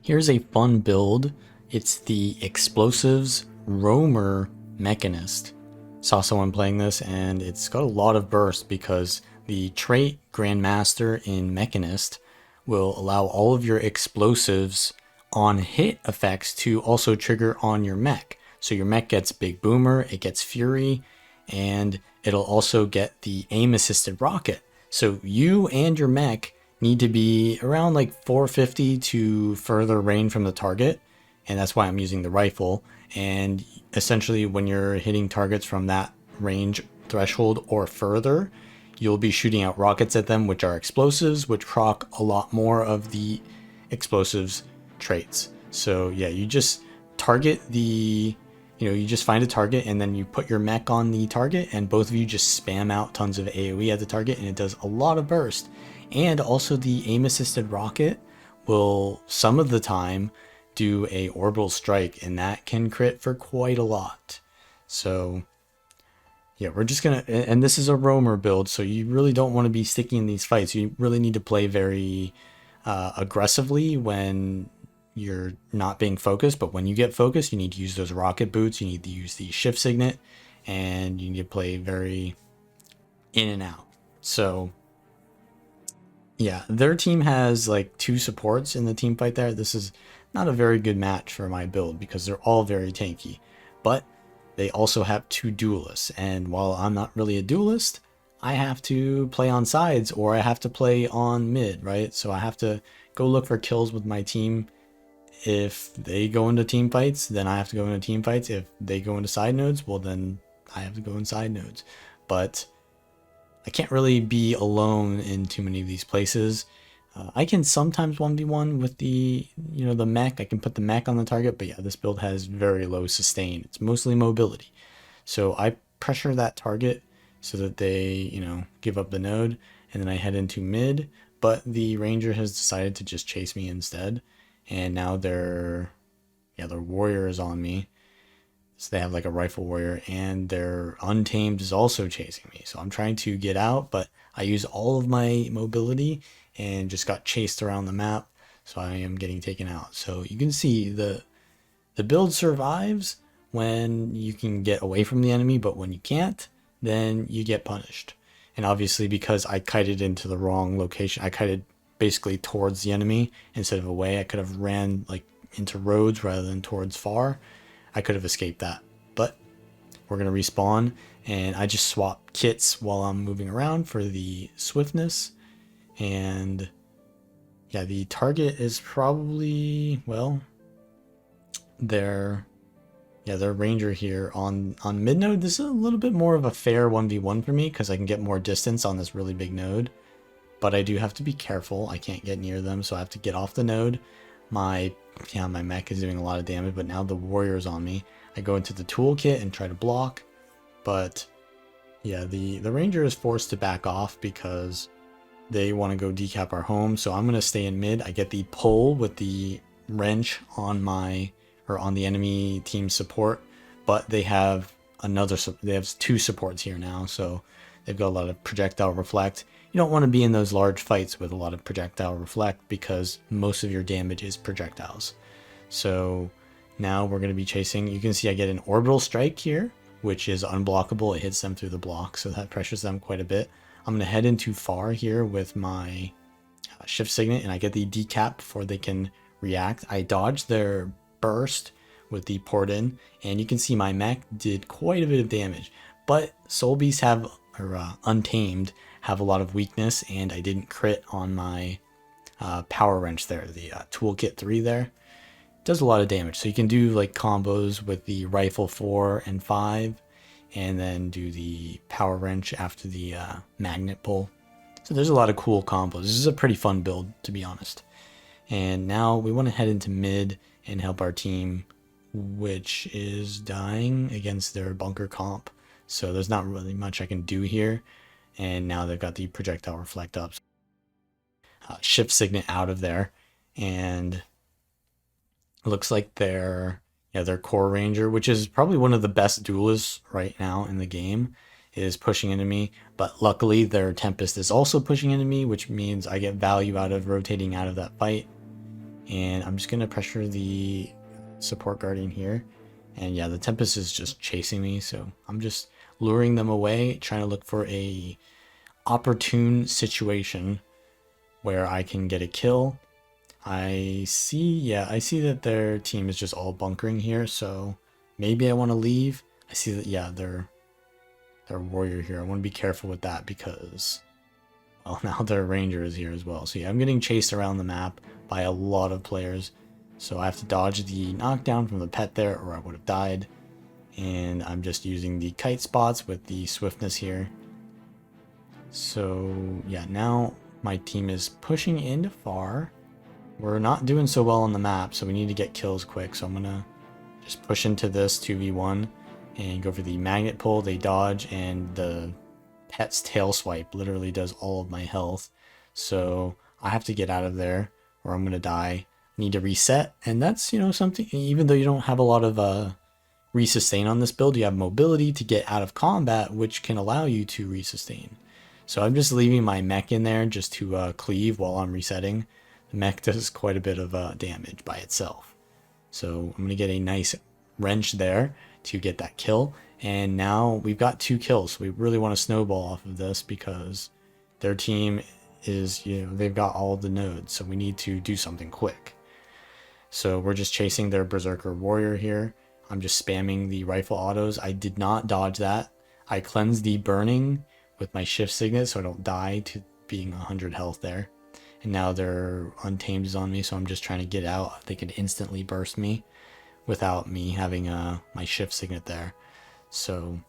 Here's a fun build. It's the Explosives Roamer Mechanist. Saw someone playing this and it's got a lot of burst because the trait Grandmaster in Mechanist will allow all of your explosives on hit effects to also trigger on your mech. So your mech gets Big Boomer, it gets Fury, and it'll also get the aim assisted rocket. So you and your mech need to be around like 450 to further range from the target, and that's why I'm using the rifle. And essentially when you're hitting targets from that range threshold or further, you'll be shooting out rockets at them, which are explosives, which proc a lot more of the explosives traits. So yeah, you just target the, you just find a target and then you put your mech on the target and both of you just spam out tons of AoE at the target and it does a lot of burst. And also the aim assisted rocket will some of the time do a orbital strike and that can crit for quite a lot. So yeah, we're just gonna, and this is a roamer build, so you really don't want to be sticking in these fights. You really need to play very aggressively when you're not being focused, but when you get focused, you need to use those rocket boots, you need to use the shift signet, and you need to play very in and out. So yeah, their team has like 2 supports in the team fight there. This is not a very good match for my build because they're all very tanky, but they also have 2 duelists, and while I'm not really a duelist, I have to play on sides or I have to play on mid, right? So I have to go look for kills with my team. If they go into team fights, then I have to go into team fights. If they go into side nodes, well then I have to go in side nodes. But I can't really be alone in too many of these places. I can sometimes 1v1 with the, the mech. I can put the mech on the target, but yeah, this build has very low sustain. It's mostly mobility. So I pressure that target so that they, give up the node, and then I head into mid, but the ranger has decided to just chase me instead. And now their warrior is on me. So they have like a rifle warrior, and their untamed is also chasing me. So I'm trying to get out, but I use all of my mobility and just got chased around the map. So I am getting taken out. So you can see the build survives when you can get away from the enemy, but when you can't, then you get punished. And obviously because I kited into the wrong location, I kited basically towards the enemy instead of away. I could have ran like into roads rather than towards far. I could have escaped that, but we're going to respawn, and I just swap kits while I'm moving around for the swiftness. And yeah, the target is probably, well, their ranger here on mid node. This is a little bit more of a fair 1v1 for me because I can get more distance on this really big node, but I do have to be careful. I can't get near them, so I have to get off the node. My mech is doing a lot of damage, but now the warrior is on me. I go into the toolkit and try to block, but yeah, the ranger is forced to back off because they want to go decap our home. So I'm going to stay in mid. I get the pull with the wrench on on the enemy team support, but they have they have 2 supports here now, so they've got a lot of projectile reflect. You don't want to be in those large fights with a lot of projectile reflect because most of your damage is projectiles. So now we're going to be chasing. You can see I get an orbital strike here, which is unblockable. It hits them through the block, so that pressures them quite a bit. I'm going to head into far here with my shift signet, and I get the decap before they can react. I dodge their burst with the port in, and you can see my mech did quite a bit of damage. But soul beasts have, or untamed, have a lot of weakness, and I didn't crit on my power wrench there. The toolkit 3 there does a lot of damage, so you can do like combos with the rifle 4 and 5, and then do the power wrench after the magnet pull. So there's a lot of cool combos. This is a pretty fun build, to be honest. And now we want to head into mid and help our team, which is dying against their bunker comp. So there's not really much I can do here. And now they've got the projectile reflect up. Shift signet out of there. And it looks like their core ranger, which is probably one of the best duelists right now in the game, is pushing into me. But luckily their tempest is also pushing into me, which means I get value out of rotating out of that fight. And I'm just going to pressure the support guardian here. And yeah, the Tempest is just chasing me, so I'm just luring them away, trying to look for a opportune situation where I can get a kill. I see that their team is just all bunkering here, so maybe I want to leave. I see that, yeah, they're warrior here. I want to be careful with that because, well, now their ranger is here as well. So yeah, I'm getting chased around the map by a lot of players. So I have to dodge the knockdown from the pet there or I would have died. And I'm just using the kite spots with the swiftness here. So yeah, now my team is pushing into far. We're not doing so well on the map, so we need to get kills quick. So I'm gonna just push into this 2v1 and go for the magnet pull. They dodge, and the pet's tail swipe literally does all of my health. So I have to get out of there or I'm gonna die. Need to reset, and that's, you know, something, even though you don't have a lot of resustain on this build, you have mobility to get out of combat, which can allow you to resustain. So I'm just leaving my mech in there just to cleave while I'm resetting. The mech does quite a bit of damage by itself. So I'm going to get a nice wrench there to get that kill. And now we've got 2 kills. We really want to snowball off of this because their team is, you know, they've got all of the nodes. So we need to do something quick. So we're just chasing their Berserker Warrior here. I'm just spamming the rifle autos. I did not dodge that. I cleansed the burning with my shift signet so I don't die to being 100 health there. And now their Untamed is on me, so I'm just trying to get out. They could instantly burst me without me having my shift signet there. So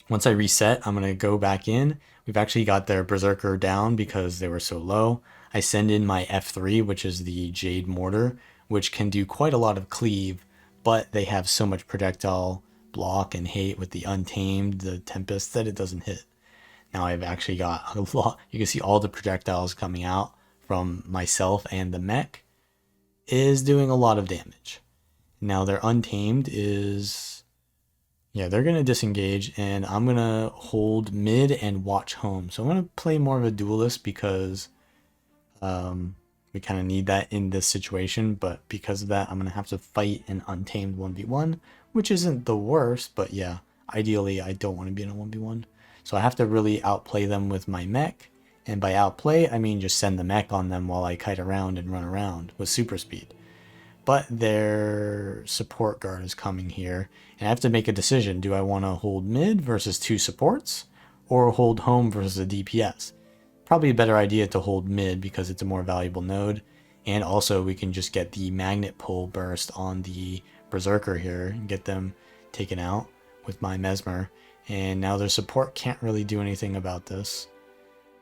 once I reset, I'm going to go back in. We've actually got their Berserker down because they were so low. I send in my F3, which is the Jade Mortar, which can do quite a lot of cleave, but they have so much projectile block and hate with the Untamed, the Tempest, that it doesn't hit. Now I've actually got a lot. You can see all the projectiles coming out from myself, and the mech is doing a lot of damage. Now their Untamed is, yeah, they're going to disengage, and I'm going to hold mid and watch home. So I'm going to play more of a duelist because we kind of need that in this situation, but because of that, I'm going to have to fight an Untamed 1v1, which isn't the worst, but yeah, ideally I don't want to be in a 1v1. So I have to really outplay them with my mech, and by outplay, I mean just send the mech on them while I kite around and run around with super speed. But their support guard is coming here, and I have to make a decision. Do I want to hold mid versus 2 supports, or hold home versus a DPS? Probably a better idea to hold mid because it's a more valuable node, and also we can just get the magnet pull burst on the Berserker here and get them taken out with my Mesmer. And now their support can't really do anything about this.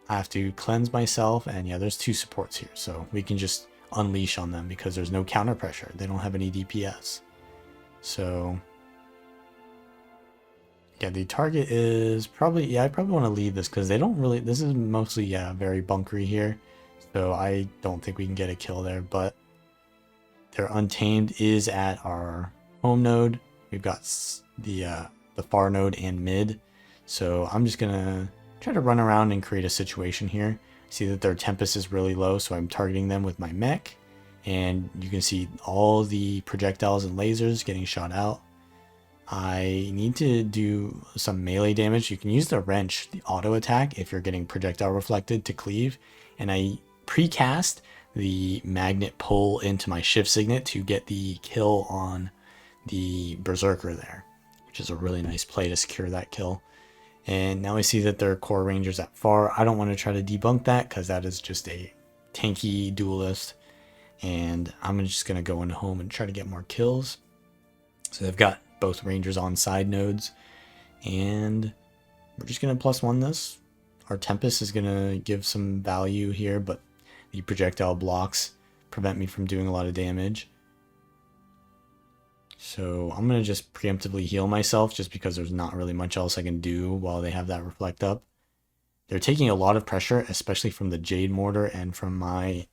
I have to cleanse myself, and yeah, there's 2 supports here, so we can just unleash on them because there's no counter pressure. They don't have any DPS. So yeah, the target is probably, yeah, I probably want to leave this because they don't really, this is mostly, yeah, very bunkery here. So I don't think we can get a kill there, but their Untamed is at our home node. We've got the far node and mid. So I'm just gonna try to run around and create a situation here. See that their Tempest is really low, so I'm targeting them with my mech. And you can see all the projectiles and lasers getting shot out. I need to do some melee damage. You can use the wrench, the auto attack, if you're getting projectile reflected to cleave. And I precast the magnet pull into my shift signet to get the kill on the Berserker there, which is a really nice play to secure that kill. And now I see that their core ranger's at far. I don't want to try to debunk that because that is just a tanky duelist. And I'm just going to go into home and try to get more kills. So they've got both rangers on side nodes. And we're just going to +1 this. Our Tempest is going to give some value here, but the projectile blocks prevent me from doing a lot of damage. So I'm going to just preemptively heal myself just because there's not really much else I can do while they have that reflect up. They're taking a lot of pressure, especially from the Jade Mortar and from my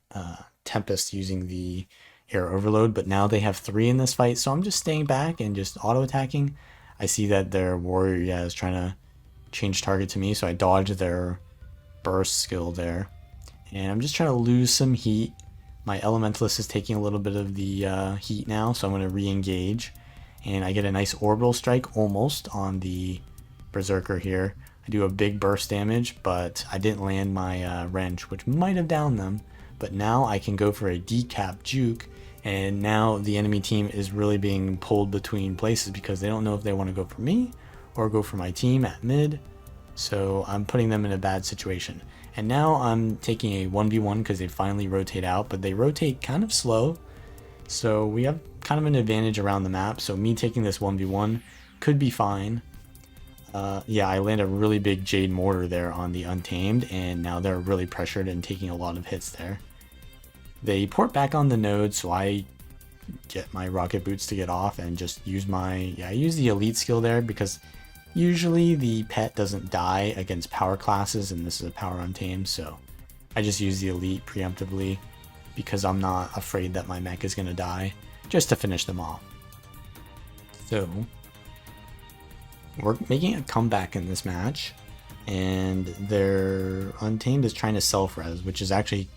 Tempest using the air overload, but now they have 3 in this fight, so I'm just staying back and just auto-attacking. I see that their warrior is trying to change target to me, so I dodge their burst skill there. And I'm just trying to lose some heat My Elementalist is taking a little bit of the heat now, so I'm going to re-engage. And I get a nice orbital strike almost on the Berserker here. I do a big burst damage, but I didn't land my wrench, which might have downed them. But now I can go for a decap juke, and now the enemy team is really being pulled between places because they don't know if they want to go for me or go for my team at mid. So I'm putting them in a bad situation. And now I'm taking a 1v1 because they finally rotate out, but they rotate kind of slow. So we have kind of an advantage around the map. So me taking this 1v1 could be fine. Yeah, I land a really big Jade Mortar there on the Untamed, and now they're really pressured and taking a lot of hits there. They port back on the node, so I get my rocket boots to get off and just use I use the elite skill there because usually the pet doesn't die against power classes, and this is a power Untamed, so I just use the elite preemptively because I'm not afraid that my mech is going to die, just to finish them off. So we're making a comeback in this match, and their Untamed is trying to self-res, which is actually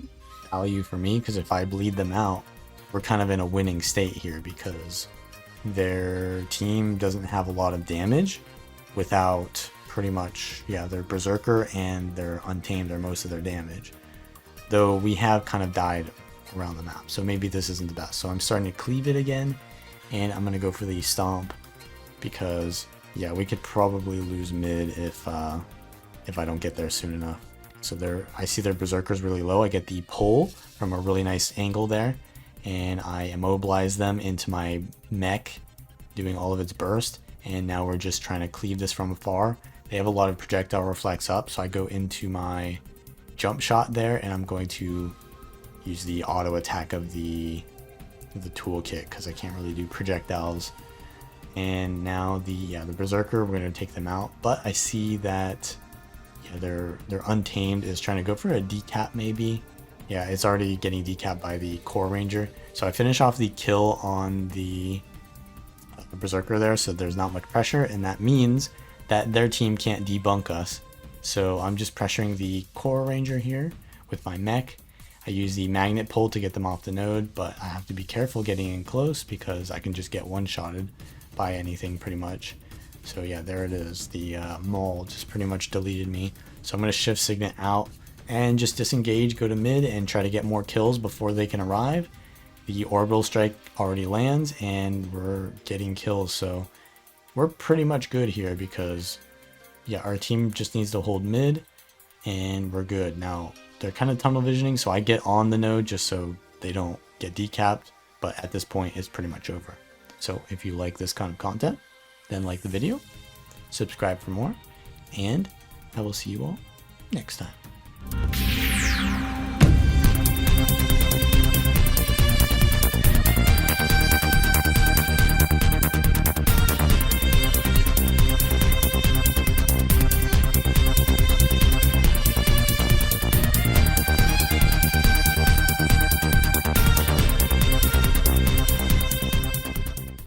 value for me because if I bleed them out, we're kind of in a winning state here because their team doesn't have a lot of damage without pretty much, their Berserker and their Untamed are most of their damage. Though we have kind of died around the map, so maybe this isn't the best. So I'm starting to cleave it again, and I'm going to go for the Stomp because, we could probably lose mid if I don't get there soon enough. So I see their Berserkers really low. I get the pull from a really nice angle there, and I immobilize them into my mech, doing all of its burst. And now we're just trying to cleave this from afar. They have a lot of projectile reflex up, so I go into my jump shot there, and I'm going to use the auto attack of the toolkit because I can't really do projectiles. And now the Berserker, we're going to take them out, but I see that their Untamed is trying to go for a decap maybe. Yeah, it's already getting decapped by the Core Ranger. So I finish off the kill on the Berserker there, so there's not much pressure, and that means that their team can't debunk us. So I'm just pressuring the Core Ranger here with my mech. I use the magnet pull to get them off the node, but I have to be careful getting in close because I can just get one-shotted by anything pretty much. So yeah, there it is. The Maul just pretty much deleted me. So I'm going to shift Signet out and just disengage, go to mid, and try to get more kills before they can arrive. The Orbital Strike already lands, and we're getting kills. So we're pretty much good here because, our team just needs to hold mid, and we're good. Now, they're kind of tunnel visioning, so I get on the node just so they don't get decapped. But at this point, it's pretty much over. So if you like this kind of content, then like the video, subscribe for more, and I will see you all next time.